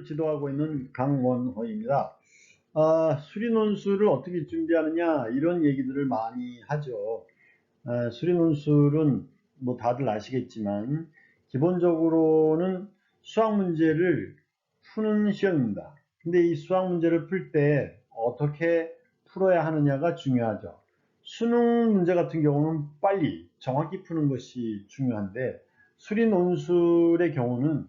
지도하고 있는 강원호입니다. 수리 논술을 어떻게 준비하느냐 이런 얘기들을 많이 하죠. 수리 논술은 뭐 다들 아시겠지만 기본적으로는 수학 문제를 푸는 시험입니다. 근데 이 수학 문제를 풀 때 어떻게 풀어야 하느냐가 중요하죠. 수능 문제 같은 경우는 빨리 정확히 푸는 것이 중요한데 수리 논술의 경우는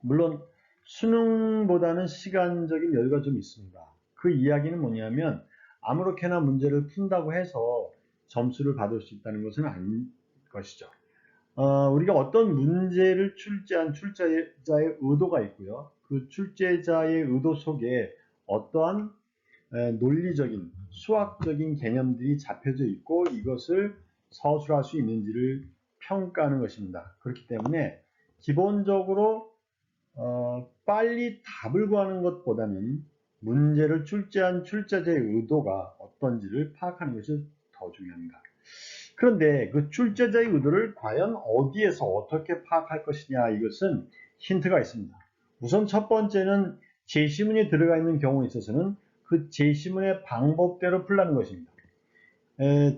물론 수능보다는 시간적인 여유가 좀 있습니다. 그 이야기는 뭐냐면 아무렇게나 문제를 푼다고 해서 점수를 받을 수 있다는 것은 아닌 것이죠. 우리가 어떤 문제를 출제한 출제자의 의도가 있고요. 그 출제자의 의도 속에 어떠한 논리적인 수학적인 개념들이 잡혀져 있고 이것을 서술할 수 있는지를 평가하는 것입니다. 그렇기 때문에 기본적으로 빨리 답을 구하는 것보다는 문제를 출제한 출제자의 의도가 어떤지를 파악하는 것이 더 중요합니다. 그런데 그 출제자의 의도를 과연 어디에서 어떻게 파악할 것이냐, 이것은 힌트가 있습니다. 우선 첫 번째는 제시문이 들어가 있는 경우에 있어서는 그 제시문의 방법대로 풀라는 것입니다.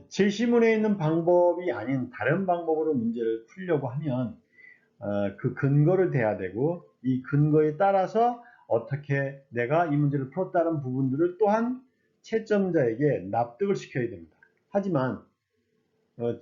제시문에 있는 방법이 아닌 다른 방법으로 문제를 풀려고 하면 그 근거를 대야 되고 이 근거에 따라서 어떻게 내가 이 문제를 풀었다는 부분들을 또한 채점자에게 납득을 시켜야 됩니다. 하지만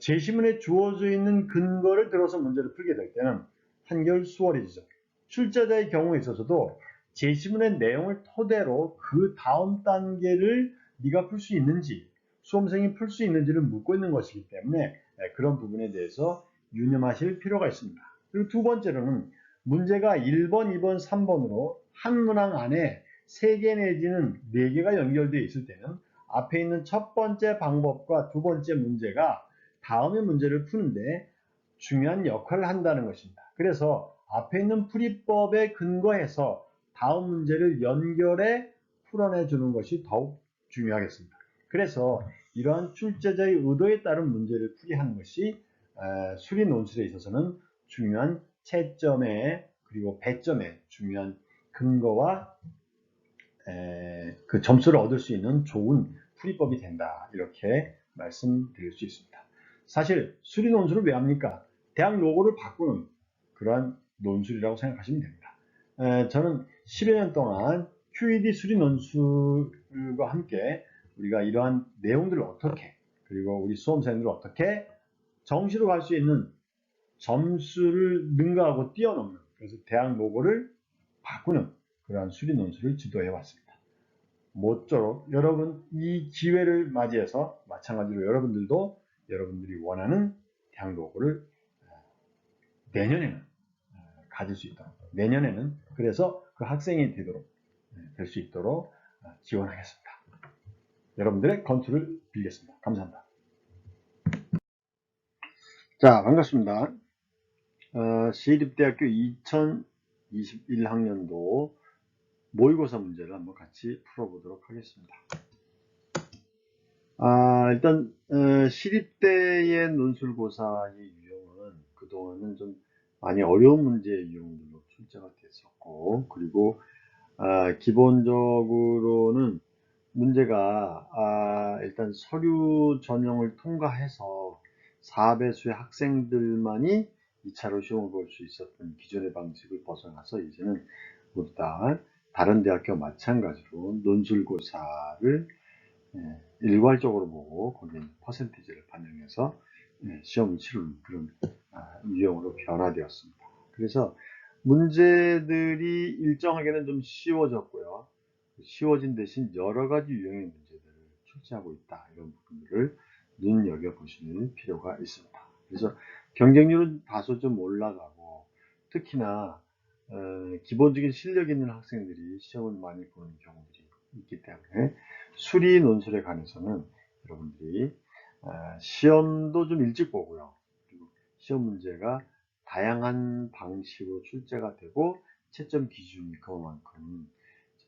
제시문에 주어져 있는 근거를 들어서 문제를 풀게 될 때는 한결 수월해지죠. 출제자의 경우에 있어서도 제시문의 내용을 토대로 그 다음 단계를 네가 풀 수 있는지, 수험생이 풀 수 있는지를 묻고 있는 것이기 때문에 그런 부분에 대해서 유념하실 필요가 있습니다. 그리고 두 번째로는 문제가 1번, 2번, 3번으로 한 문항 안에 3개 내지는 4개가 연결되어 있을 때는 앞에 있는 첫 번째 방법과 두 번째 문제가 다음의 문제를 푸는데 중요한 역할을 한다는 것입니다. 그래서 앞에 있는 풀이법에 근거해서 다음 문제를 연결해 풀어내 주는 것이 더욱 중요하겠습니다. 그래서 이러한 출제자의 의도에 따른 문제를 풀이하는 것이 수리 논술에 있어서는 중요한 채점의 그리고 배점의 중요한 근거와 그 점수를 얻을 수 있는 좋은 풀이법이 된다, 이렇게 말씀드릴 수 있습니다. 사실 수리 논술을 왜 합니까? 대학 로고를 바꾸는 그러한 논술이라고 생각하시면 됩니다. 저는 10여 년 동안 QED 수리 논술과 함께 우리가 이러한 내용들을 어떻게, 그리고 우리 수험생들을 어떻게 정시로 갈 수 있는 점수를 능가하고 뛰어넘는, 그래서 대학 로고를 바꾸는 그러한 수리 논술을 지도해 왔습니다. 모쪼록 여러분 이 기회를 맞이해서 마찬가지로 여러분들도 여러분들이 원하는 대학 로고를 내년에는 가질 수 있도록, 내년에는 그래서 그 학생이 되도록 될 수 있도록 지원하겠습니다. 여러분들의 건투를 빌겠습니다. 감사합니다. 자, 반갑습니다. 시립대학교 2021학년도 모의고사 문제를 한번 같이 풀어보도록 하겠습니다. 일단 시립대의 논술고사의 유형은 그동안은 좀 많이 어려운 문제의 유형들로 출제가 됐었고, 그리고 기본적으로는 문제가 일단 서류 전형을 통과해서 4배수의 학생들만이 2차로 시험을 볼 수 있었던 기존의 방식을 벗어나서 이제는 모두 다 다른 대학교와 마찬가지로 논술고사를 일괄적으로 보고 거기에 퍼센티지를 반영해서 시험을 치르는 그런 유형으로 변화되었습니다. 그래서 문제들이 일정하게는 좀 쉬워졌고요. 쉬워진 대신 여러 가지 유형의 문제들을 출제하고 있다, 이런 부분들을 눈여겨보실 필요가 있습니다. 그래서 경쟁률은 다소 좀 올라가고, 특히나 기본적인 실력 있는 학생들이 시험을 많이 보는 경우들이 있기 때문에 수리 논술에 관해서는 여러분들이 시험도 좀 일찍 보고요. 그리고 시험 문제가 다양한 방식으로 출제가 되고 채점 기준이 그만큼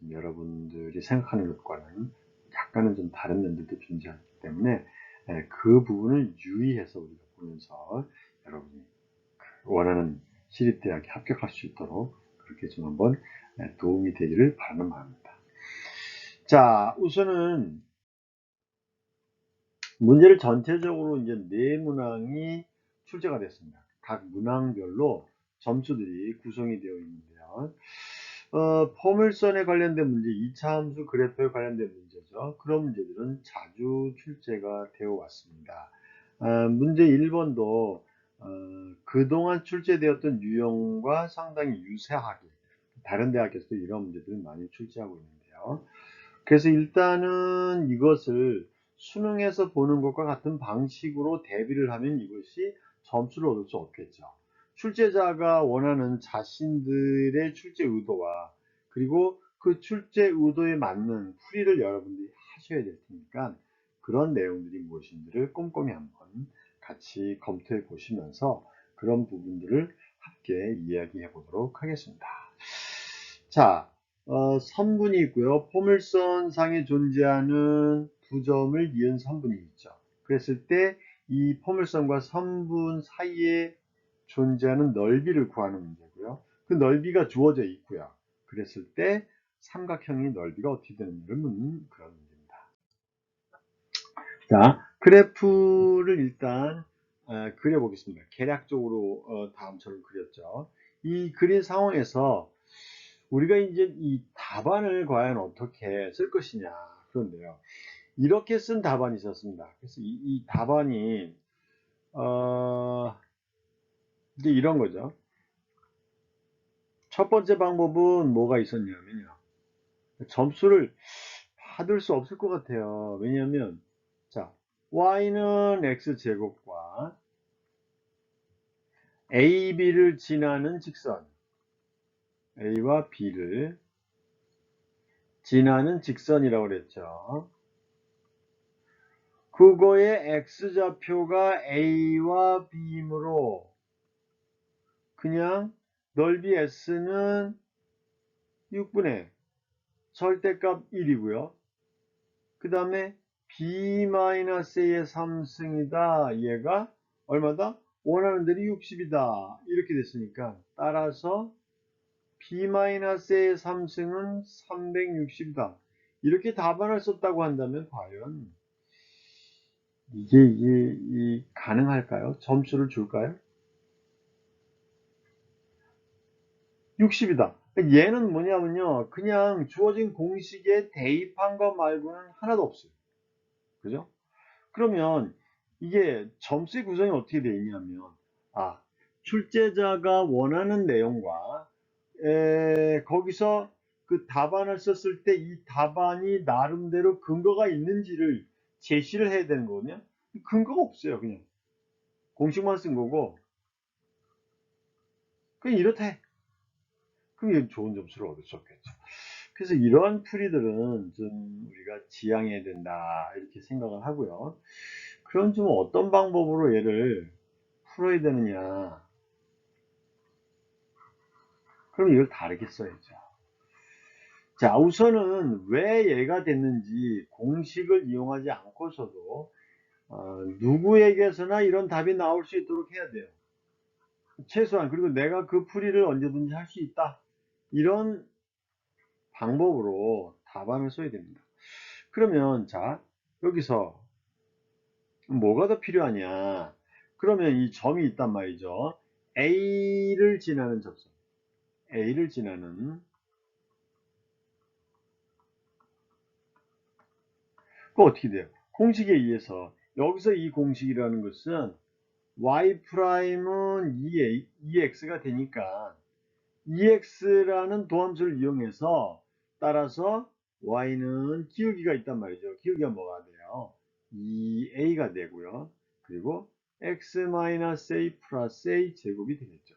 여러분들이 생각하는 것과는 약간은 좀 다른 면들도 존재하기 때문에 그 부분을 유의해서 우리가 보면서 여러분이 원하는 시립대학에 합격할 수 있도록 그렇게 좀 한번 도움이 되기를 바랍니다. 자, 우선은 문제를 전체적으로 이제 네 문항이 출제가 됐습니다. 각 문항별로 점수들이 구성이 되어 있는데요. 포물선에 관련된 문제, 2차 함수 그래프에 관련된 문제죠. 그런 문제들은 자주 출제가 되어 왔습니다. 문제 1번도 그동안 출제되었던 유형과 상당히 유사하게 다른 대학에서도 이런 문제들을 많이 출제하고 있는데요. 그래서 일단은 이것을 수능에서 보는 것과 같은 방식으로 대비를 하면 이것이 점수를 얻을 수 없겠죠. 출제자가 원하는 자신들의 출제 의도와 그리고 그 출제 의도에 맞는 풀이를 여러분들이 하셔야 될 테니까 그런 내용들이 무엇인지를 꼼꼼히 한번 같이 검토해 보시면서 그런 부분들을 함께 이야기해 보도록 하겠습니다. 자, 선분이 있고요. 포물선 상에 존재하는 두 점을 이은 선분이 있죠. 그랬을 때 이 포물선과 선분 사이에 존재하는 넓이를 구하는 문제고요. 그 넓이가 주어져 있고요. 그랬을 때 삼각형의 넓이가 어떻게 되는지를 묻는 그런 문제입니다. 자, 그래프를 일단 그려보겠습니다. 계략적으로 다음처럼 그렸죠. 이 그린 상황에서 우리가 이제 이 답안을 과연 어떻게 쓸 것이냐. 그런데요. 이렇게 쓴 답안이 있었습니다. 그래서 이 답안이, 이제 이런 거죠. 첫 번째 방법은 뭐가 있었냐면요. 점수를 받을 수 없을 것 같아요. 왜냐하면, 자, y는 x제곱과 a, b를 지나는 직선, a와 b를 지나는 직선이라고 그랬죠. 그거의 x좌표가 a와 b이므로 그냥 넓이 s는 6분의 절대값 1이고요. 그 다음에 b-a의 3승이다. 얘가 얼마다? 원하는 대로 60이다. 이렇게 됐으니까 따라서 b-a의 3승은 360이다. 이렇게 답안을 썼다고 한다면 과연 이게 가능할까요? 점수를 줄까요? 60이다. 얘는 뭐냐면요. 그냥 주어진 공식에 대입한 것 말고는 하나도 없어요. 그죠? 그러면 이게 점수의 구성이 어떻게 되어 있냐면, 출제자가 원하는 내용과, 거기서 그 답안을 썼을 때 이 답안이 나름대로 근거가 있는지를 제시를 해야 되는 거거든요. 근거가 없어요. 그냥. 공식만 쓴 거고, 그냥 이렇다 해. 그럼 좋은 점수를 얻을 수 없겠죠. 그래서 이러한 풀이들은 좀 우리가 지양해야 된다 이렇게 생각을 하고요. 그럼 좀 어떤 방법으로 얘를 풀어야 되느냐? 그럼 이걸 다르게 써야죠. 자, 우선은 왜 얘가 됐는지 공식을 이용하지 않고서도 누구에게서나 이런 답이 나올 수 있도록 해야 돼요. 최소한. 그리고 내가 그 풀이를 언제든지 할 수 있다. 이런 방법으로 답안을 써야 됩니다. 그러면 자, 여기서 뭐가 더 필요하냐? 그러면 이 점이 있단 말이죠. A를 지나는 접선. A를 지나는. 그 어떻게 돼요? 공식에 의해서 여기서 이 공식이라는 것은 y'은 2x가 되니까 2x라는 도함수를 이용해서 따라서 y는 기울기가 있단 말이죠. 기울기가 뭐가 돼요? 2a가 되고요. 그리고 x-a 플러스 a 제곱이 되겠죠.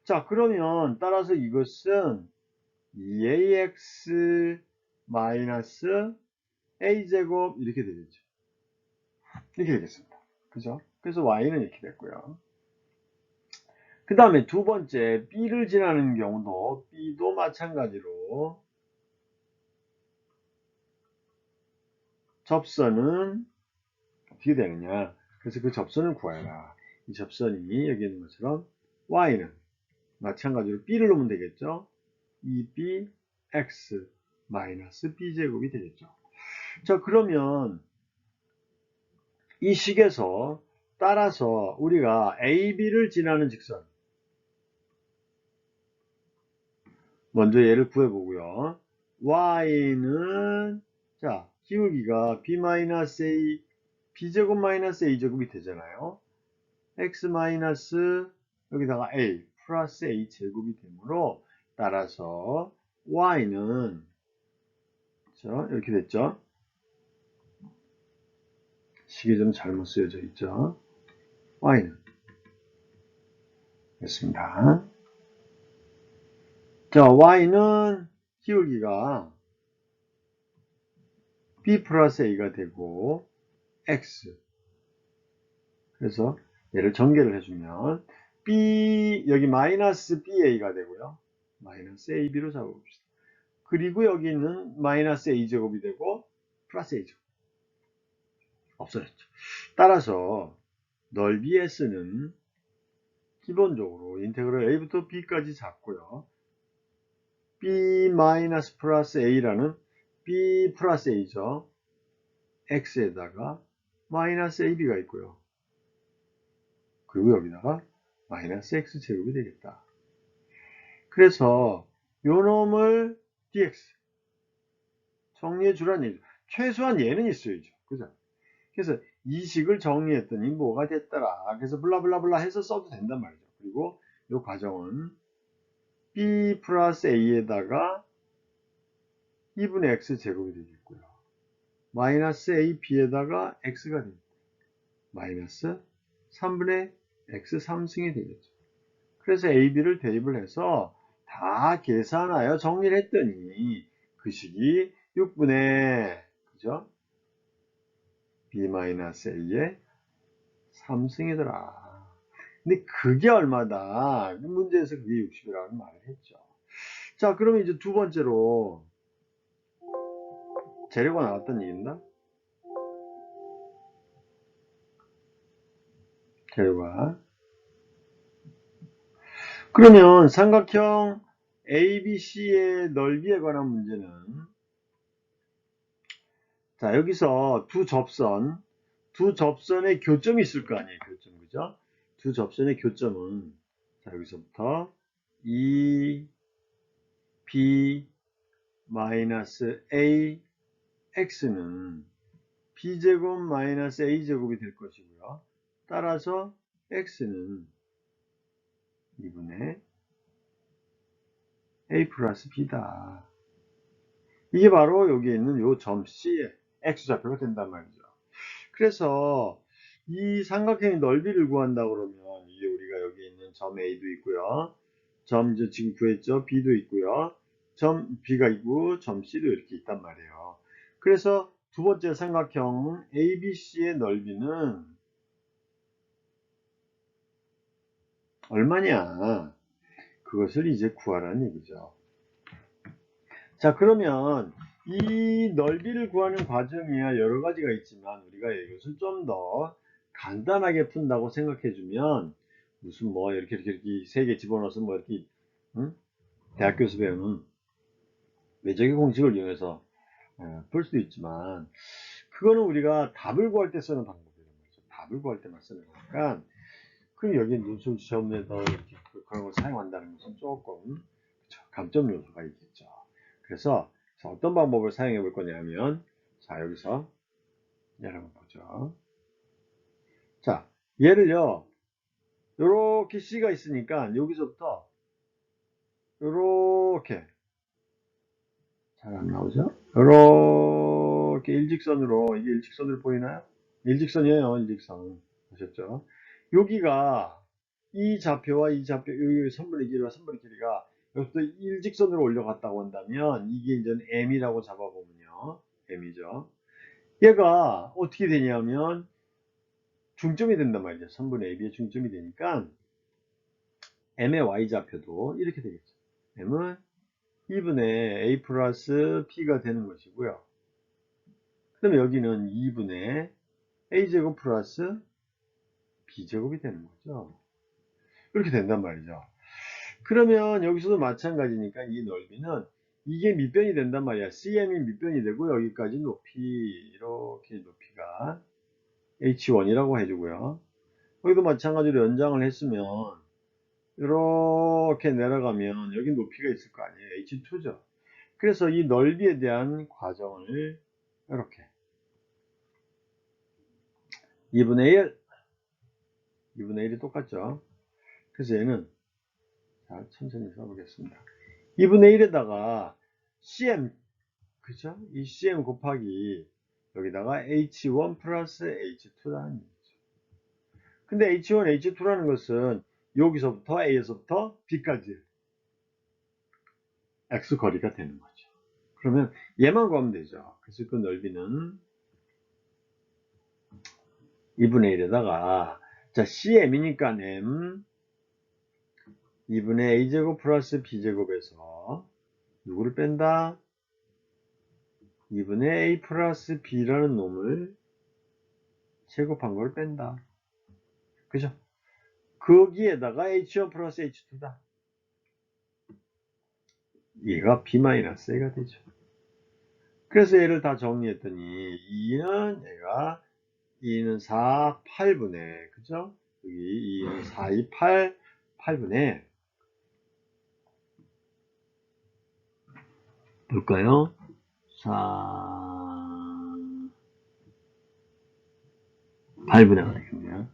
자, 그러면 따라서 이것은 2ax 마이너스 a 제곱 이렇게 되겠죠. 이렇게 되겠습니다. 그죠? 그래서 y는 이렇게 됐고요. 그 다음에 두 번째 b를 지나는 경우도 b도 마찬가지로 접선은 어떻게 되느냐. 그래서 그 접선을 구해라. 이 접선이 여기 있는 것처럼 y는 마찬가지로 b를 놓으면 되겠죠. 2bx 마이너스 b제곱이 되겠죠. 자, 그러면 이 식에서 따라서 우리가 AB를 지나는 직선, 먼저 얘를 구해보고요. y는 자, 기울기가 b-a, b제곱 마이너스 a제곱이 되잖아요. x 마이너스 여기다가 a 플러스 a 제곱이 되므로 따라서 y는 자, 이렇게 됐죠. 식이 좀 잘못 쓰여져 있죠. y는 됐습니다. 자, y는 기울기가 b 플러스 a가 되고 x, 그래서 얘를 전개를 해주면 b 여기 마이너스 ba가 되고요. 마이너스 ab로 잡아봅시다. 그리고 여기는 마이너스 a제곱이 되고 플러스 a제곱 없어졌죠. 따라서 넓이 s는 기본적으로 인테그럴 a부터 b까지 잡고요. b 마이너스 플러스 a라는 b 플러스 a죠. x에다가 마이너스 ab가 있고요. 그리고 여기다가 마이너스 x제곱이 되겠다. 그래서 요 놈을 dx 정리해 주라는 얘기죠. 최소한 얘는 있어야죠. 그죠? 그래서 이 식을 정리했더니 뭐가 됐더라. 그래서 블라블라블라 해서 써도 된단 말이죠. 그리고 이 과정은 b 플러스 a에다가 2분의 x 제곱이 되겠고요. 마이너스 a b에다가 x가 되겠고 마이너스 3분의 x 3승이 되겠죠. 그래서 a, b를 대입을 해서 다 계산하여 정리를 했더니 그 식이 6분의 그죠? b-a의 3승이더라. 근데 그게 얼마다? 문제에서 그게 60이라는 말을 했죠. 자, 그러면 이제 두 번째로 재료가 나왔던 얘기입니다. 재료가. 그러면 삼각형 ABC의 넓이에 관한 문제는 자, 여기서 두 접선의 교점이 있을 거 아니에요. 교점, 그죠? 두 접선의 교점은 자, 여기서부터 E, B, 마이너스 A, X는 B제곱 마이너스 A제곱이 될 것이고요. 따라서 X는 2분의 A 플러스 B다. 이게 바로 여기 있는 요 점 C의 X좌표가 된단 말이죠. 그래서 이 삼각형의 넓이를 구한다 그러면 이게 우리가 여기 있는 점 A도 있고요. 점 지금 구했죠. B도 있고요. 점 B가 있고 점 C도 이렇게 있단 말이에요. 그래서 두 번째 삼각형 ABC의 넓이는 얼마냐? 그것을 이제 구하라는 얘기죠. 자, 그러면 이 넓이를 구하는 과정이야 여러 가지가 있지만 우리가 이것을 좀 더 간단하게 푼다고 생각해 주면 무슨 뭐 이렇게 세 개 집어넣어서 뭐 이렇게 응? 대학교에서 배우는 외적의 공식을 이용해서 풀 수도 있지만 그거는 우리가 답을 구할 때 쓰는 방법이란 말이죠. 답을 구할 때만 쓰는 거니까 그럼 여기 눈sul 시험에서 이렇게 그런 걸 사용한다는 것은 조금 감점 요소가 있겠죠. 그래서 어떤 방법을 사용해 볼 거냐면 자 여기서 여러분 보죠. 자 얘를요 요렇게 C가 있으니까 여기서부터 요렇게 잘 안 나오죠? 요렇게 일직선으로 이게 일직선으로 보이나요? 일직선이에요. 일직선 보셨죠? 여기가 이 좌표와 이 좌표 여기 선분의 길이와 선분의 길이가 여기부터 일직선으로 올려갔다고 한다면 이게 이제 M이라고 잡아보면요. M이죠. 얘가 어떻게 되냐면 중점이 된단 말이죠. 선분의 AB의 중점이 되니까 M의 Y좌표도 이렇게 되겠죠. M은 2분의 A 플러스 P가 되는 것이고요. 그 다음에 여기는 2분의 A제곱 플러스 B제곱이 되는 거죠. 이렇게 된단 말이죠. 그러면 여기서도 마찬가지니까 이 넓이는 이게 밑변이 된단 말이야. CM이 밑변이 되고 여기까지 높이 이렇게 높이가 H1이라고 해주고요. 여기도 마찬가지로 연장을 했으면 이렇게 내려가면 여기 높이가 있을 거 아니에요. H2죠. 그래서 이 넓이에 대한 과정을 이렇게 2분의 1, 2분의 1이 똑같죠. 그래서 얘는 자, 천천히 써보겠습니다. 2분의 1에다가 CM, 그죠? 이 CM 곱하기 여기다가 H1 플러스 H2라는 얘기죠. 근데 H1, H2라는 것은 여기서부터 A에서부터 B까지 X 거리가 되는 거죠. 그러면 얘만 구하면 되죠. 그래서 그 넓이는 2분의 1에다가 자 CM이니까 M 2분의 A제곱 플러스 B제곱에서 누구를 뺀다? 2분의 A 플러스 B라는 놈을 제곱한 걸 뺀다. 그죠? 거기에다가 H1 플러스 H2다. 얘가 B-A가 되죠. 그래서 얘를 다 정리했더니 2는 4, 8분의 그죠? 여기 2는 4, 2, 8, 8분의 볼까요? 4, 8분의가 되겠네요.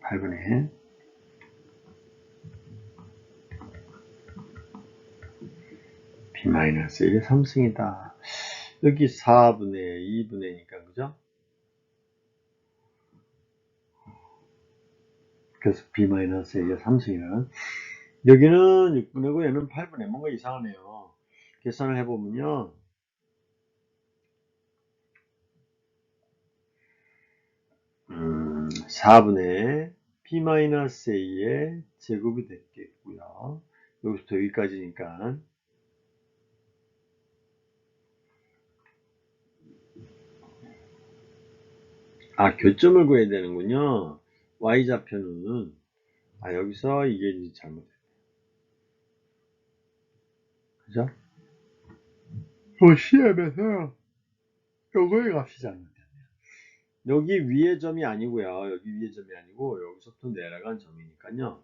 8분의 B-1의 3승이다. 여기 4분의 2분의니까 그죠? 그래서 B-A의 3승이라는 여기는 6분의고 얘는 8분의 뭔가 이상하네요. 계산을 해보면요. 4분의 B-A의 제곱이 됐겠고요. 여기서부터 여기까지니까 교점을 구해야 되는군요. Y좌표는 여기서 이게 이제 잘못됐네요. 그죠? CM에서 요거의 값이 잘못됐네요. 여기 위의 점이 아니고요. 여기 위의 점이 아니고 여기서부터 내려간 점이니까요.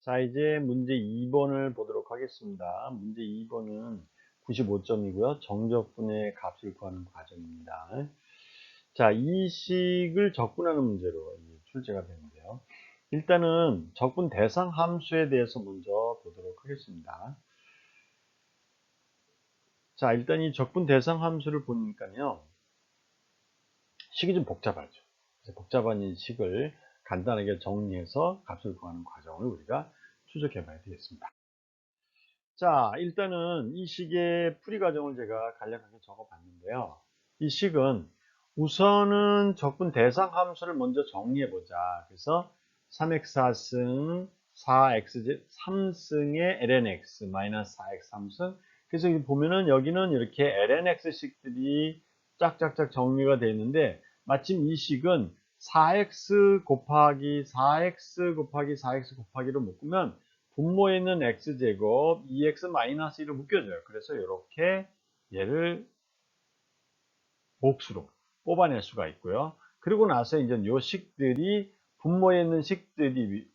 자, 이제 문제 2번을 보도록 하겠습니다. 문제 2번은 95점이고요. 정적분의 값을 구하는 과정입니다. 자, 이 식을 적분하는 문제로 출제가 되는데요. 일단은 적분 대상 함수에 대해서 먼저 보도록 하겠습니다. 자, 일단 이 적분 대상 함수를 보니까요. 식이 좀 복잡하죠. 그래서 복잡한 이 식을 간단하게 정리해서 값을 구하는 과정을 우리가 추적해 봐야 되겠습니다. 자, 일단은 이 식의 풀이 과정을 제가 간략하게 적어 봤는데요. 이 식은 우선은 적분 대상 함수를 먼저 정리해 보자. 그래서 3x4승 4x 3승의 lnx 마이너스 4x 3승. 그래서 여기 보면은 여기는 이렇게 lnx 식들이 짝짝짝 정리가 되어 있는데 마침 이 식은 4x 곱하기 4x 곱하기 4x 곱하기로 묶으면 분모에 있는 x제곱 2x-1을 묶여줘요. 그래서 이렇게 얘를 몫으로 뽑아낼 수가 있고요. 그리고 나서 이제 요 식들이 분모에 있는 식들이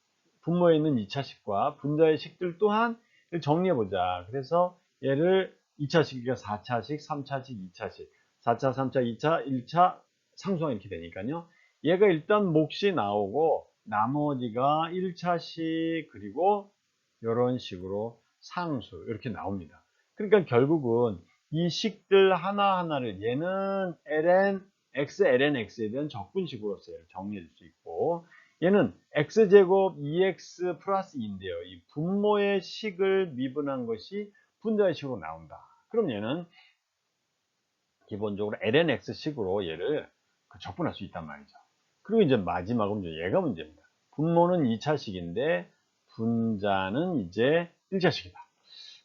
분모에 있는 2차식과 분자의 식들 또한 정리해보자. 그래서 얘를 2차식이니까 4차식, 3차식, 2차식, 4차, 3차, 2차, 1차 상수가 이렇게 되니까요. 얘가 일단 몫이 나오고 나머지가 1차식 그리고 이런 식으로 상수 이렇게 나옵니다. 그러니까 결국은 이 식들 하나하나를 얘는 ln x, ln x에 대한 적분식으로서 정리해 줄 수 있고 얘는 x제곱 2x 플러스 2인데요. 이 분모의 식을 미분한 것이 분자의 식으로 나온다. 그럼 얘는 기본적으로 lnx식으로 얘를 적분할 수 있단 말이죠. 그리고 이제 마지막으로 이제 얘가 문제입니다. 분모는 2차식인데 분자는 이제 1차식이다.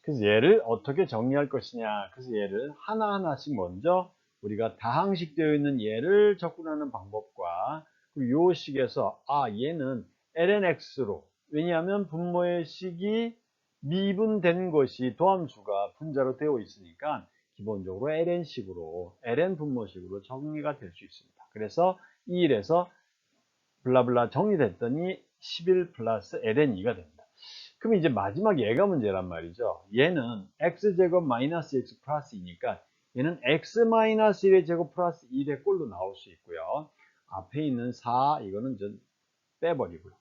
그래서 얘를 어떻게 정리할 것이냐. 그래서 얘를 하나하나씩 먼저 우리가 다항식 되어 있는 얘를 적분하는 방법과 그리고 요 식에서 얘는 lnx로, 왜냐하면 분모의 식이 미분된 것이 도함수가 분자로 되어 있으니까 기본적으로 ln식으로, ln 분모식으로 정리가 될 수 있습니다. 그래서 2일에서 블라블라 정리됐더니 11 플러스 ln2가 됩니다. 그럼 이제 마지막 얘가 문제란 말이죠. 얘는 x제곱 마이너스 x 플러스 2니까 얘는 x 마이너스 1의 제곱 플러스 1의 꼴로 나올 수 있고요. 앞에 있는 4 이거는 좀 빼버리고요.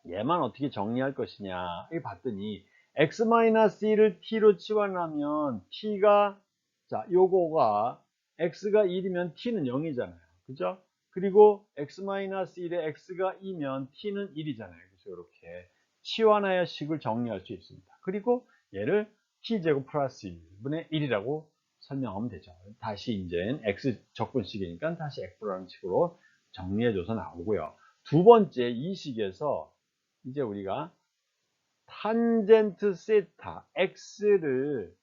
얘만 어떻게 정리할 것이냐 이 봤더니 x 마이너스 1을 t로 치환하면 t가, 자 요거가 x가 1이면 t는 0이잖아요. 그죠? 그리고 x 마이너스 1에 x가 2면 t는 1이잖아요. 그래서 이렇게 치환하여 식을 정리할 수 있습니다. 그리고 얘를 t제곱 플러스 1분의 1이라고 설명하면 되죠. 다시 이제 x 적분식이니까 다시 x라는 식으로 정리해줘서 나오고요. 두 번째 이 식에서 이제 우리가 탄젠트 세타 x를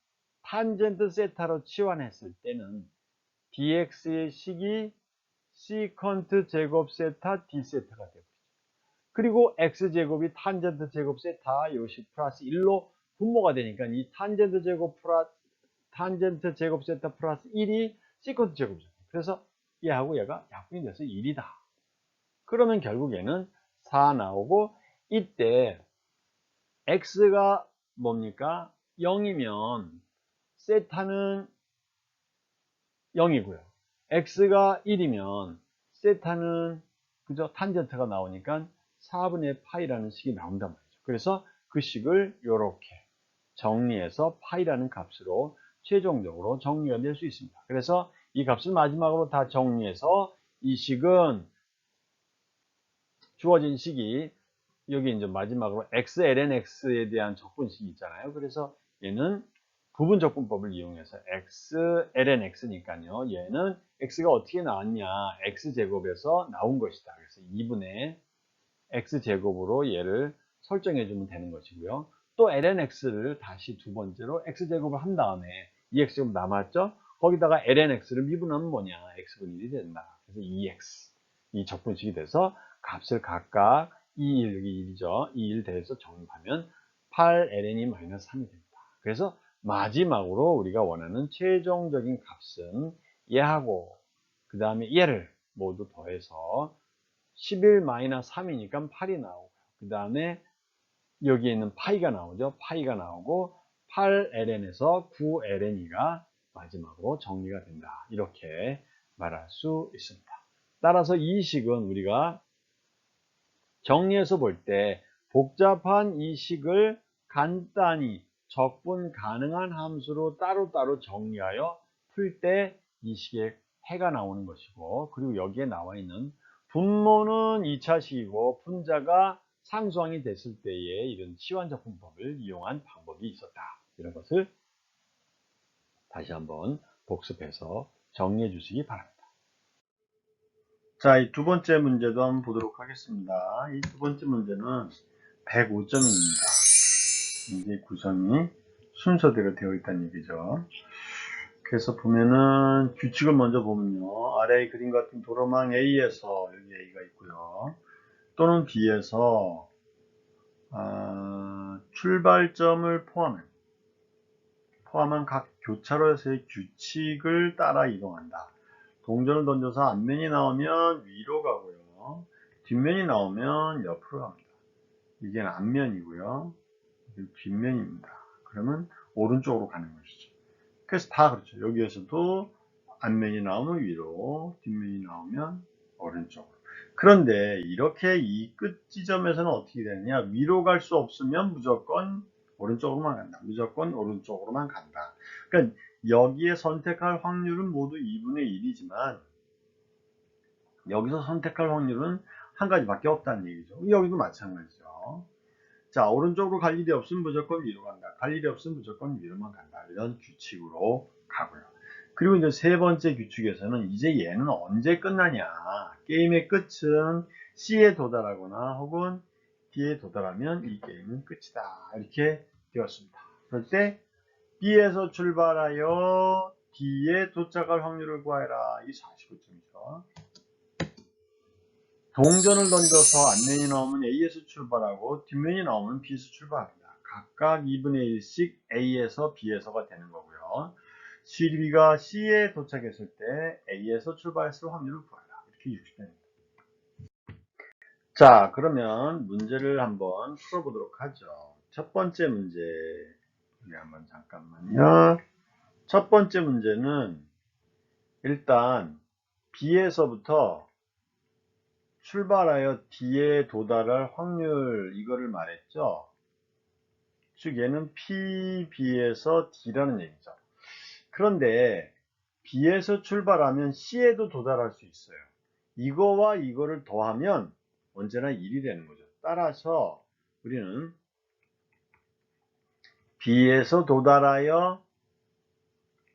탄젠트 세타로 치환했을 때는 dx의 식이 시컨트 제곱 세타 d 세타가 되고, 그리고 x제곱이 탄젠트 제곱 세타 요식 플러스 1로 분모가 되니까 이 탄젠트 제곱 세타 플러스 1이 시컨트 제곱이잖아요. 그래서 얘하고 얘가 약분이 돼서 1이다. 그러면 결국에는 4 나오고, 이때 x가 뭡니까? 0이면 세타는 0이고요. x가 1이면 세타는 그죠? 탄젠트가 나오니까 4분의 파이라는 식이 나온단 말이죠. 그래서 그 식을 이렇게 정리해서 파이라는 값으로 최종적으로 정리가 될 수 있습니다. 그래서 이 값을 마지막으로 다 정리해서 이 식은 주어진 식이 여기 이제 마지막으로 x ln x에 대한 적분식이 있잖아요. 그래서 얘는 부분 적분법을 이용해서 x ln x니까요. 얘는 x가 어떻게 나왔냐? x제곱에서 나온 것이다. 그래서 2분의 x제곱으로 얘를 설정해 주면 되는 것이고요. 또 ln x를 다시 두 번째로 x제곱을 한 다음에 2x제곱 남았죠? 거기다가 ln x를 미분하면 뭐냐? x분의 1이 된다. 그래서 2x 이 적분식이 돼서 값을 각각 2, 1, 1이죠. 2, 1 대해서 정립하면 8ln이-3이 됩니다. 그래서 마지막으로 우리가 원하는 최종적인 값은 얘하고 그 다음에 얘를 모두 더해서 11-3이니까 8이 나오고, 그 다음에 여기에 있는 파이가 나오죠. 파이가 나오고 8ln에서 9ln이가 마지막으로 정리가 된다. 이렇게 말할 수 있습니다. 따라서 이 식은 우리가 정리해서 볼 때 복잡한 이 식을 간단히 적분 가능한 함수로 따로따로 정리하여 풀 때 이 식의 해가 나오는 것이고, 그리고 여기에 나와 있는 분모는 2차식이고 분자가 상수항이 됐을 때에 이런 치환적분법을 이용한 방법이 있었다. 이런 것을 다시 한번 복습해서 정리해 주시기 바랍니다. 자, 이 두 번째 문제도 한번 보도록 하겠습니다. 이 두 번째 문제는 105점입니다. 이게 구성이 순서대로 되어 있다는 얘기죠. 그래서 보면은 규칙을 먼저 보면요. 아래의 그림 같은 도로망 A에서 여기 A가 있고요. 또는 B에서 출발점을 포함한 각 교차로에서의 규칙을 따라 이동한다. 동전을 던져서 앞면이 나오면 위로 가고요. 뒷면이 나오면 옆으로 갑니다. 이게 앞면이고요. 이게 뒷면입니다. 그러면 오른쪽으로 가는 것이죠. 그래서 다 그렇죠. 여기에서도 앞면이 나오면 위로, 뒷면이 나오면 오른쪽으로. 그런데 이렇게 이 끝 지점에서는 어떻게 되느냐? 위로 갈 수 없으면 무조건 오른쪽으로만 간다. 무조건 오른쪽으로만 간다. 그러니까 여기에 선택할 확률은 모두 2분의 1이지만 여기서 선택할 확률은 한 가지밖에 없다는 얘기죠. 여기도 마찬가지죠. 자, 오른쪽으로 갈 일이 없으면 무조건 위로 간다. 갈 일이 없으면 무조건 위로만 간다. 이런 규칙으로 가고요. 그리고 이제 세 번째 규칙에서는 이제 얘는 언제 끝나냐. 게임의 끝은 C에 도달하거나 혹은 D에 도달하면 이 게임은 끝이다. 이렇게 되었습니다. 그럴 때 B에서 출발하여 D에 도착할 확률을 구하여라. 이 49점이죠. 동전을 던져서 앞면이 나오면 A에서 출발하고 뒷면이 나오면 B에서 출발합니다. 각각 2분의 1씩 A에서 B에서가 되는 거고요. CDB가 C에 도착했을 때 A에서 출발했을 확률을 구하라. 이렇게 유식됩니다. 자, 그러면 문제를 한번 풀어보도록 하죠. 첫 번째 문제, 우리 한번 잠깐만요. 첫 번째 문제는 일단 B에서부터 출발하여 D에 도달할 확률, 이거를 말했죠. 즉 얘는 P, B에서 D라는 얘기죠. 그런데 B에서 출발하면 C에도 도달할 수 있어요. 이거와 이거를 더하면 언제나 1이 되는 거죠. 따라서 우리는 B에서 도달하여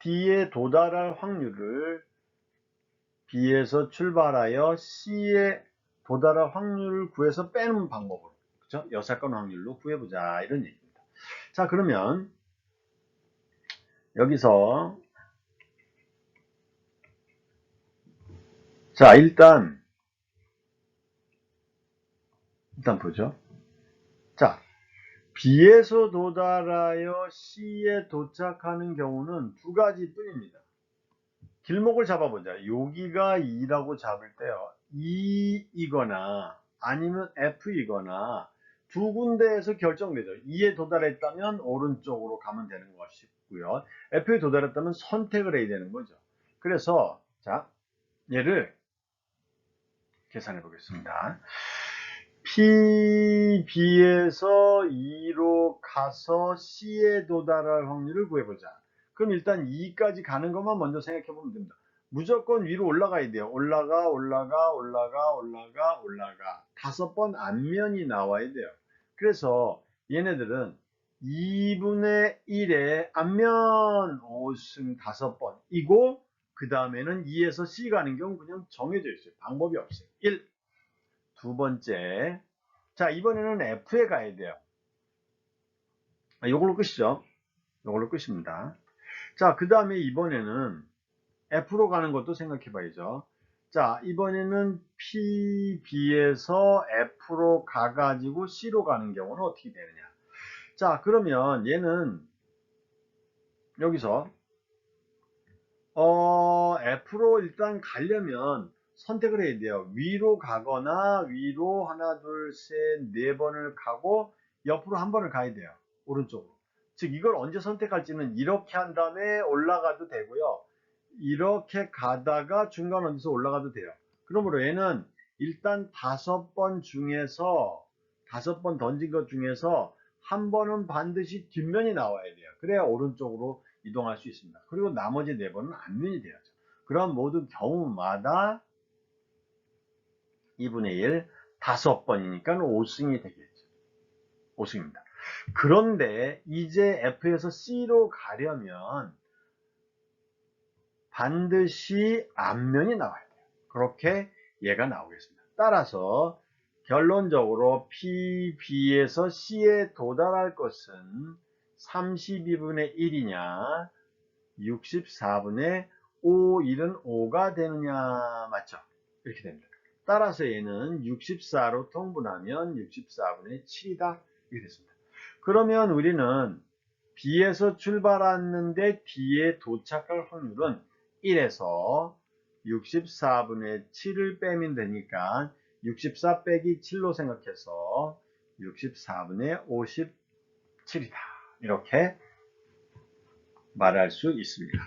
D에 도달할 확률을 B에서 출발하여 C에 도달할 확률을 구해서 빼는 방법으로, 그죠? 여사건 확률로 구해보자, 이런 얘기입니다. 자, 그러면 여기서 자, 일단 보죠. 자, B에서 도달하여 C에 도착하는 경우는 두 가지 뿐입니다. 길목을 잡아보자. 여기가 2라고 잡을 때요. 2이거나 아니면 F이거나 두 군데에서 결정되죠. 2에 도달했다면 오른쪽으로 가면 되는 것이고요. F에 도달했다면 선택을 해야 되는 거죠. 그래서 자, 얘를 계산해 보겠습니다. P, B에서 2로 가서 C에 도달할 확률을 구해보자. 그럼 일단 2까지 가는 것만 먼저 생각해 보면 됩니다. 무조건 위로 올라가야 돼요. 올라가, 올라가, 올라가, 올라가, 올라가. 5번 앞면이 나와야 돼요. 그래서 얘네들은 2분의 1의 앞면 5승 5번이고, 그 다음에는 2에서 C 가는 경우 그냥 정해져 있어요. 방법이 없어요. 1. 두 번째. 자, 이번에는 F에 가야 돼요. 이걸로 끝이죠. 이걸로 끝입니다. 자, 그 다음에 이번에는 F로 가는 것도 생각해 봐야죠. 자, 이번에는 P, B에서 F로 가가지고 C로 가는 경우는 어떻게 되느냐. 자, 그러면 얘는 여기서 F로 일단 가려면 선택을 해야 돼요. 위로 가거나 위로 하나, 둘, 셋, 네 번을 가고 옆으로 한 번을 가야 돼요. 오른쪽으로. 즉 이걸 언제 선택할지는 이렇게 한 다음에 올라가도 되고요. 이렇게 가다가 중간 어디서 올라가도 돼요. 그러므로 얘는 일단 5번 중에서 5번 던진 것 중에서 한 번은 반드시 뒷면이 나와야 돼요. 그래야 오른쪽으로 이동할 수 있습니다. 그리고 나머지 4번은 앞면이 돼야죠. 그럼 모든 경우마다 2분의 1, 5번이니까 5승이 되겠죠. 5승입니다. 그런데 이제 F에서 C로 가려면 반드시 앞면이 나와야 돼요. 그렇게 얘가 나오겠습니다. 따라서 결론적으로 P, B에서 C에 도달할 것은 32분의 1이냐 64분의 5, 1은 5가 되느냐, 맞죠? 이렇게 됩니다. 따라서 얘는 64로 통분하면 64분의 7이다. 이렇게 됐습니다. 그러면 우리는 B에서 출발했는데 D에 도착할 확률은 1에서 64분의 7을 빼면 되니까 64 빼기 7로 생각해서 64분의 57이다. 이렇게 말할 수 있습니다.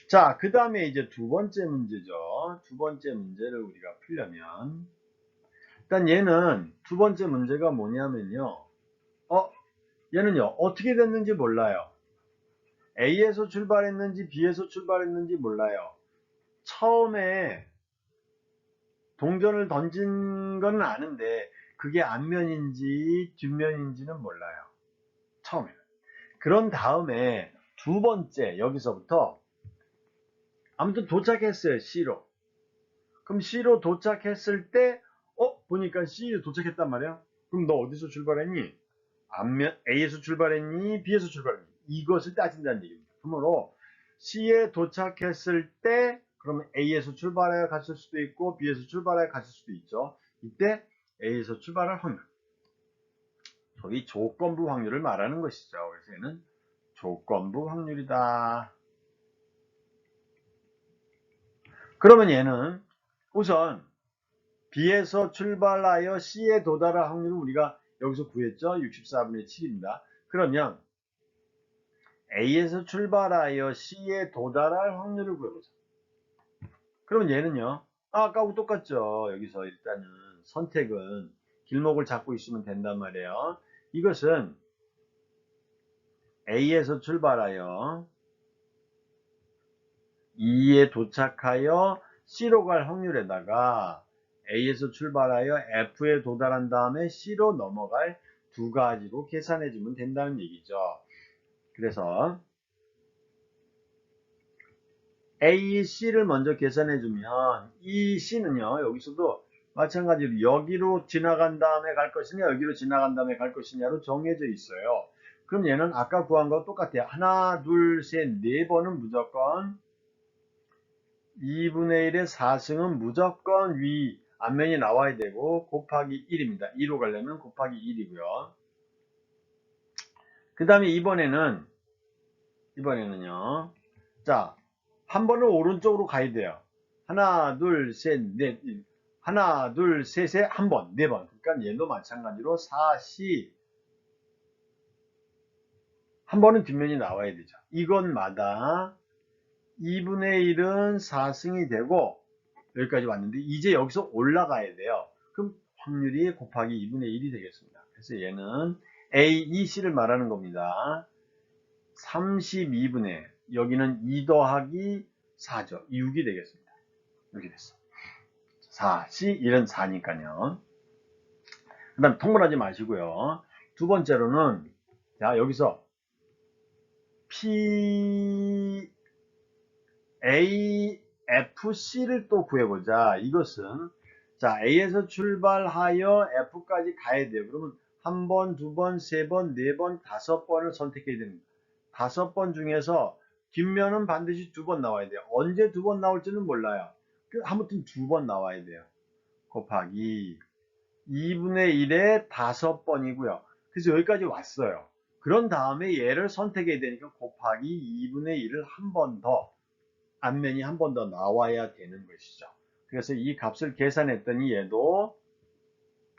자, 그 다음에 이제 두 번째 문제죠. 두 번째 문제를 우리가 풀려면 일단 얘는 두 번째 문제가 뭐냐면요. 얘는요 어떻게 됐는지 몰라요. A에서 출발했는지 B에서 출발했는지 몰라요. 처음에 동전을 던진 건 아는데 그게 앞면인지 뒷면인지는 몰라요. 처음에는. 그런 다음에 두 번째 여기서부터 아무튼 도착했어요. C로. 그럼 C로 도착했을 때 보니까 C에 도착했단 말이야. 그럼 너 어디서 출발했니? 앞면 A에서 출발했니? B에서 출발했니? 이것을 따진다는 얘기입니다. 그러므로 C에 도착했을 때 그러면 A에서 출발하여 갔을 수도 있고 B에서 출발하여 갔을 수도 있죠. 이때 A에서 출발할 확률, 소위 조건부 확률을 말하는 것이죠. 그래서 얘는 조건부 확률이다. 그러면 얘는 우선 B에서 출발하여 C에 도달할 확률은 우리가 여기서 구했죠. 64분의 7입니다. 그러면 A에서 출발하여 C에 도달할 확률을 구해보자. 그러면 얘는요. 아까하고 똑같죠. 여기서 일단은 선택은 길목을 잡고 있으면 된단 말이에요. 이것은 A에서 출발하여 E에 도착하여 C로 갈 확률에다가 A에서 출발하여 F에 도달한 다음에 C로 넘어갈 두 가지로 계산해주면 된다는 얘기죠. 그래서 A, C를 먼저 계산해주면 이 C는요. 여기서도 마찬가지로 여기로 지나간 다음에 갈 것이냐 여기로 지나간 다음에 갈 것이냐로 정해져 있어요. 그럼 얘는 아까 구한 거와 똑같아요. 하나, 둘, 셋, 네 번은 무조건 2분의 1의 4승은 무조건 위 앞면이 나와야 되고 곱하기 1입니다. 2로 가려면 곱하기 1이고요. 그 다음에 이번에는요. 자, 한 번은 오른쪽으로 가야 돼요. 하나, 둘, 셋, 넷. 하나, 둘, 셋에 한 번, 네 번. 그러니까 얘도 마찬가지로 4C 한 번은 뒷면이 나와야 되죠. 이것마다 2분의 1은 4승이 되고 여기까지 왔는데 이제 여기서 올라가야 돼요. 그럼 확률이 곱하기 2분의 1이 되겠습니다. 그래서 얘는 A, E, C를 말하는 겁니다. 32분의 여기는 2 더하기 4죠. 6이 되겠습니다. 이렇게 됐어. 4, C, 1은 4니까요. 그 다음 통분하지 마시고요. 두 번째로는 자 여기서 P, A, F, C를 또 구해보자. 이것은 자 A에서 출발하여 F까지 가야 돼요. 그러면 한 번, 두 번, 세 번, 네 번, 다섯 번을 선택해야 됩니다. 다섯 번 중에서 뒷면은 반드시 두 번 나와야 돼요. 언제 두 번 나올지는 몰라요. 아무튼 두 번 나와야 돼요. 곱하기 2분의 1에 다섯 번이고요. 그래서 여기까지 왔어요. 그런 다음에 얘를 선택해야 되니까 곱하기 2분의 1을 한 번 더, 앞면이 한 번 더 나와야 되는 것이죠. 그래서 이 값을 계산했더니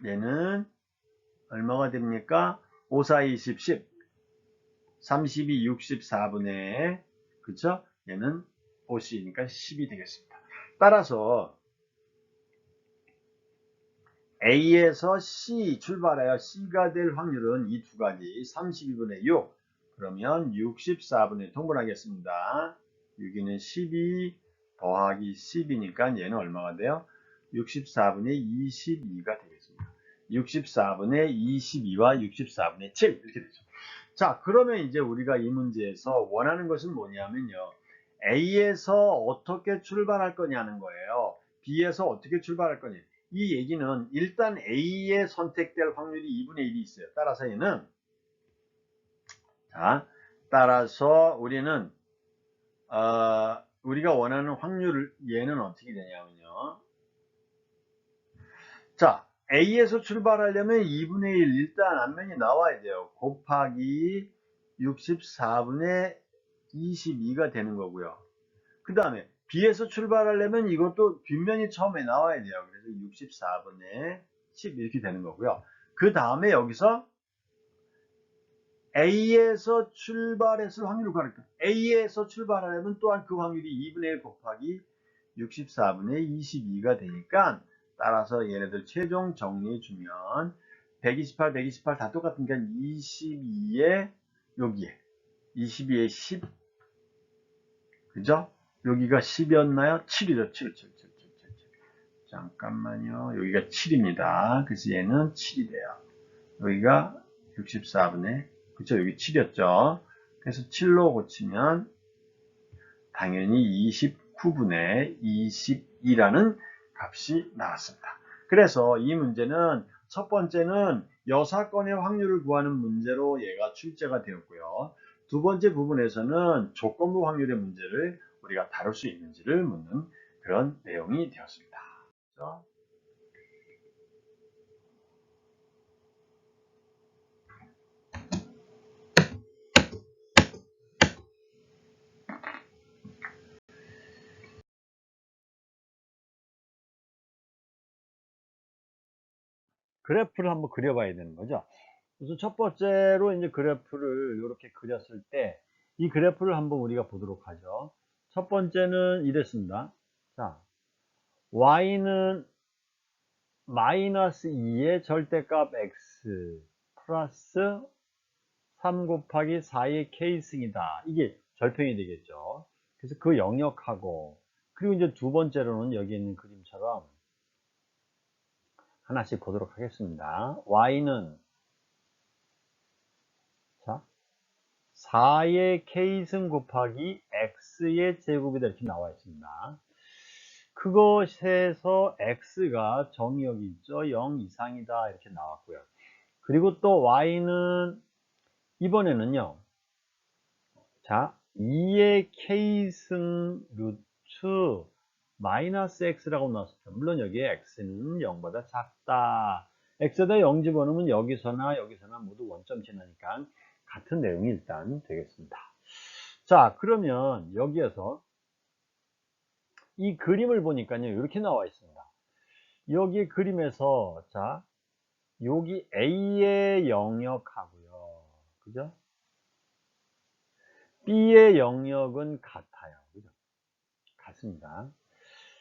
얘는 얼마가 됩니까? 5, 4, 20, 10. 32, 64분의, 그쵸? 얘는 OC니까 10이 되겠습니다. 따라서 A에서 C 출발하여 C가 될 확률은 이 두 가지 32분의 6 그러면 64분의 통분하겠습니다. 6이는 12 더하기 10이니까 얘는 얼마가 돼요? 64분의 22가 되겠습니다. 64분의 22와 64분의 7 이렇게 되죠. 자 그러면 이제 우리가 이 문제에서 원하는 것은 뭐냐면요. A에서 어떻게 출발할 거냐는 거예요. B에서 어떻게 출발할 거냐. 이 얘기는 일단 A에 선택될 확률이 2분의 1이 있어요. 따라서 얘는 따라서 우리는 우리가 원하는 확률을 얘는 어떻게 되냐면요. 자 A에서 출발하려면 2분의 1 일단 앞면이 나와야 돼요. 곱하기 64분의 22가 되는 거고요. 그 다음에 B에서 출발하려면 이것도 뒷면이 처음에 나와야 돼요. 그래서 64분의 10 이렇게 되는 거고요. 그 다음에 여기서 A에서 출발했을 확률을 구하니까 A에서 출발하려면 또한 그 확률이 2분의 1 곱하기 64분의 22가 되니까 따라서 얘네들 최종 정리해주면 128, 128 다 똑같으니까 22에 여기에 22에 10 그죠? 여기가 10이었나요? 7이죠. 7, 7, 7, 7, 7, 7. 잠깐만요. 여기가 7입니다. 그래서 얘는 7이 돼요. 여기가 64분의, 그쵸? 여기 7이었죠? 그래서 7로 고치면 당연히 29분의 22라는 값이 나왔습니다. 그래서 이 문제는 첫 번째는 여사건의 확률을 구하는 문제로 얘가 출제가 되었고요. 두 번째 부분에서는 조건부 확률의 문제를 우리가 다룰 수 있는지를 묻는 그런 내용이 되었습니다. 그렇죠? 그래프를 한번 그려봐야 되는 거죠. 그래서 첫 번째로 이제 그래프를 이렇게 그렸을 때 이 그래프를 한번 우리가 보도록 하죠. 첫 번째는 이랬습니다. 자, y는 마이너스 2의 절대값 x 플러스 3 곱하기 4의 k승이다. 이게 절평이 되겠죠. 그래서 그 영역하고, 그리고 이제 두 번째로는 여기 있는 그림처럼 하나씩 보도록 하겠습니다. y는 자 4의 k승 곱하기 x의 제곱이다 이렇게 나와 있습니다. 그것에서 x가 정의역이 있죠. 0 이상이다 이렇게 나왔고요. 그리고 또 y는 이번에는요. 자 2의 k승 루트 마이너스 x라고 나왔습니다. 물론 여기에 x는 0보다 작다. x에다 0 집어넣으면 여기서나 여기서나 모두 원점 지나니까 같은 내용이 일단 되겠습니다. 자, 그러면 여기에서 이 그림을 보니까요, 이렇게 나와 있습니다. 여기 그림에서, 자, 여기 A의 영역하고요. 그죠? B의 영역은 같아요. 그죠? 같습니다.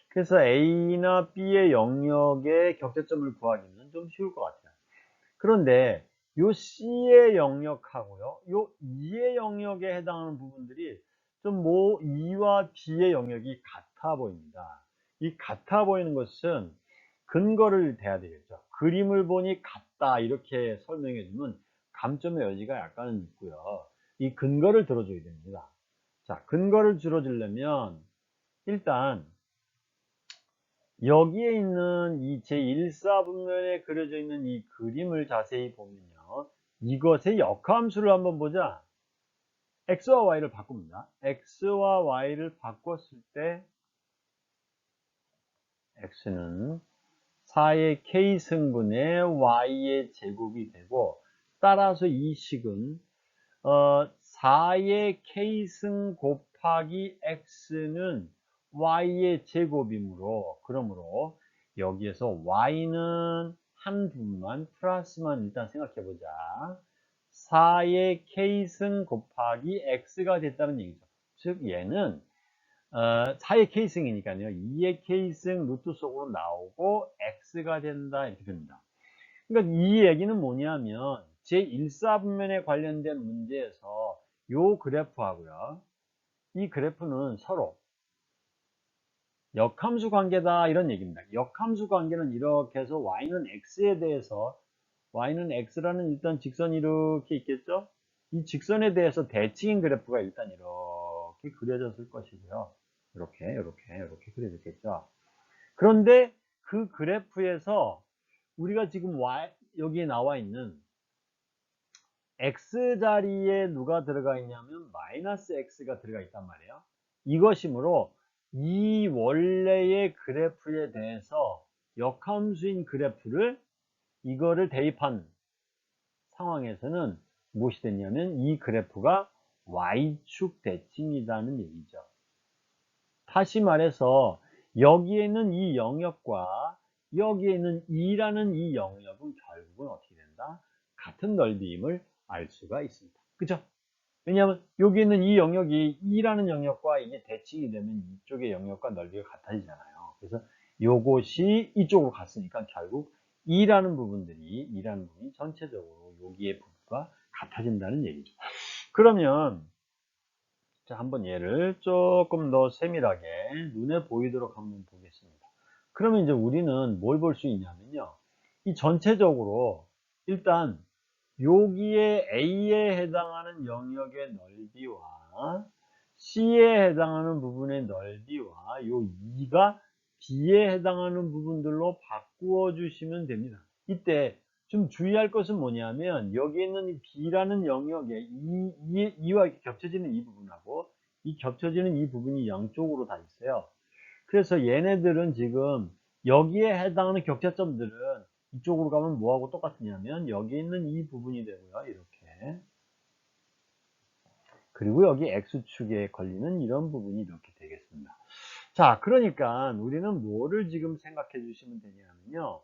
그래서 A나 B의 영역의 격제점을 구하기는 좀 쉬울 것 같아요. 그런데 요 C의 영역하고요, 요 E의 영역에 해당하는 부분들이 좀 E와 B의 영역이 같아 보입니다. 이 같아 보이는 것은 근거를 대야 되겠죠. 그림을 보니 같다 이렇게 설명해 주면 감점의 여지가 약간은 있고요. 이 근거를 들어줘야 됩니다. 자, 근거를 들어주려면 일단 여기에 있는 이 제1사분면에 그려져 있는 이 그림을 자세히 보면요. 이것의 역함수를 한번 보자. x와 y를 바꿉니다. x와 y를 바꿨을 때 x는 4의 k승분의 y의 제곱이 되고, 따라서 이 식은 4의 k승 곱하기 x는 y의 제곱이므로, 그러므로 여기에서 y는 한 부분만 플러스만 일단 생각해 보자. 4의 k승 곱하기 x가 됐다는 얘기죠. 즉 얘는 4의 k승이니까요. 2의 k승 루트 속으로 나오고 x가 된다 이렇게 됩니다. 그러니까 이 얘기는 뭐냐면 제1사분면에 관련된 문제에서 요 그래프하고요. 이 그래프는 서로 역함수 관계다 이런 얘기입니다. 역함수 관계는 이렇게 해서 y는 x에 대해서 y는 x라는 일단 직선이 이렇게 있겠죠. 이 직선에 대해서 대칭인 그래프가 일단 이렇게 그려졌을 것이고요. 이렇게 그려졌겠죠. 그런데 그 그래프에서 우리가 지금 여기에 나와 있는 x 자리에 누가 들어가 있냐면 마이너스 x가 들어가 있단 말이에요. 이것이므로 이 원래의 그래프에 대해서 역함수인 그래프를 이거를 대입한 상황에서는 무엇이 됐냐면 이 그래프가 y축 대칭이라는 얘기죠. 다시 말해서 여기에는 이 영역과 여기에는 2라는 이 영역은 결국은 어떻게 된다? 같은 넓이임을 알 수가 있습니다. 그죠? 왜냐하면 여기 있는 이 영역이 2라는 영역과 이게 대칭이 되면 이쪽의 영역과 넓이가 같아지잖아요. 그래서 요것이 이쪽으로 갔으니까 결국 2라는 부분이 전체적으로 여기의 부분과 같아진다는 얘기죠. 그러면 자, 한번 얘를 조금 더 세밀하게 눈에 보이도록 한번 보겠습니다. 그러면 이제 우리는 뭘 볼 수 있냐면요. 이 전체적으로 일단 여기에 A에 해당하는 영역의 넓이와 C에 해당하는 부분의 넓이와 요 2가 B에 해당하는 부분들로 바꾸어 주시면 됩니다. 이때 좀 주의할 것은 뭐냐면 여기 있는 이 B라는 영역에 2와 겹쳐지는 이 부분하고 이 겹쳐지는 이 부분이 양쪽으로 다 있어요. 그래서 얘네들은 지금 여기에 해당하는 격차점들은 이쪽으로 가면 뭐하고 똑같으냐면 여기 있는 이 부분이 되고요. 이렇게. 그리고 여기 X축에 걸리는 이런 부분이 이렇게 되겠습니다. 자, 그러니까 우리는 뭐를 지금 생각해 주시면 되냐면요.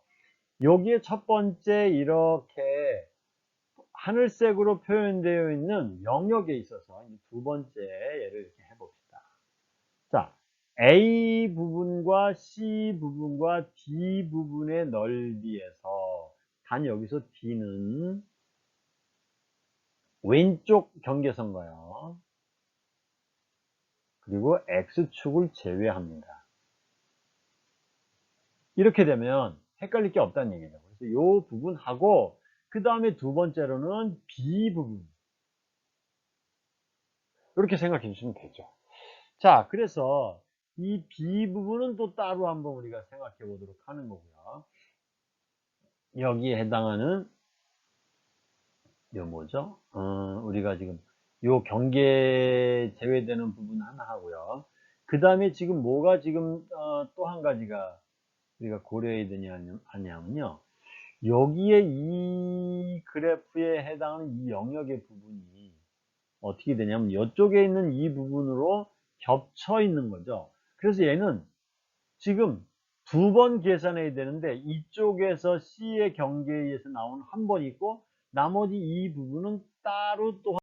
여기에 첫 번째 이렇게 하늘색으로 표현되어 있는 영역에 있어서 두 번째 예를 이렇게 해봅시다. 자, A 부분과 C 부분과 D 부분의 넓이에서 단 여기서 D는 왼쪽 경계선가요. 그리고 X축을 제외합니다. 이렇게 되면 헷갈릴 게 없다는 얘기죠. 그래서 이 부분하고 그 다음에 두 번째로는 B 부분 이렇게 생각해 주시면 되죠. 자, 그래서 이 B 부분은 또 따로 한번 우리가 생각해 보도록 하는 거고요. 여기에 해당하는 요 뭐죠? 우리가 지금 요 경계 제외되는 부분 하나 하고요. 그 다음에 지금 뭐가 지금 또 한 가지가 우리가 고려해야 하냐면요. 여기에 이 그래프에 해당하는 이 영역의 부분이 어떻게 되냐면 이쪽에 있는 이 부분으로 겹쳐 있는 거죠. 그래서 얘는 지금 두 번 계산해야 되는데 이쪽에서 C의 경계에서 나오는 한 번 있고 나머지 이 부분은 따로 또